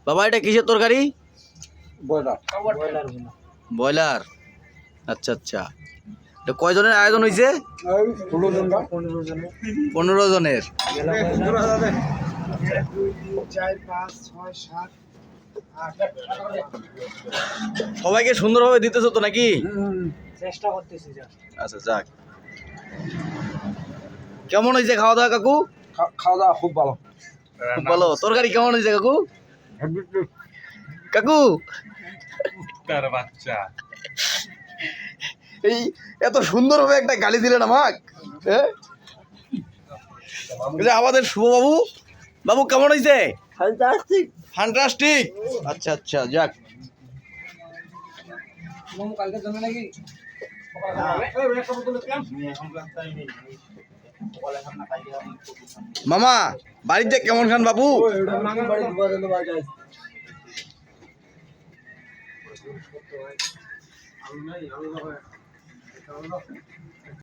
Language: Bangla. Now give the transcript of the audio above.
বাবা এটা কিসের তরকারি? ব্রয়লার। ব্রয়লার। আচ্ছা আচ্ছা, এটা কয়জনের আয়োজন হয়েছে? 15 জনের। সবাইকে সুন্দরভাবে দিতেছো তো নাকি? চেষ্টা করতেছি। আচ্ছা যাক, কেমন হয়েছে খাওয়া দাওয়া কাকু? খাওয়া দাওয়া খুব ভালো। খুব ভালো। তরকারি কেমন হয়েছে কাকু? কাকু তার বাচ্চা এই এত সুন্দরভাবে একটা গালি দিলেন আমাক, হ্যাঁ? এই যে আমাদের শুভবাবু, বাবু কেমন হয়েছে? ফ্যান্টাস্টিক। ফ্যান্টাস্টিক। আচ্ছা আচ্ছা যাক। কালকে জন্য নাকি মামা বাড়িতে কেমন খান বাবু?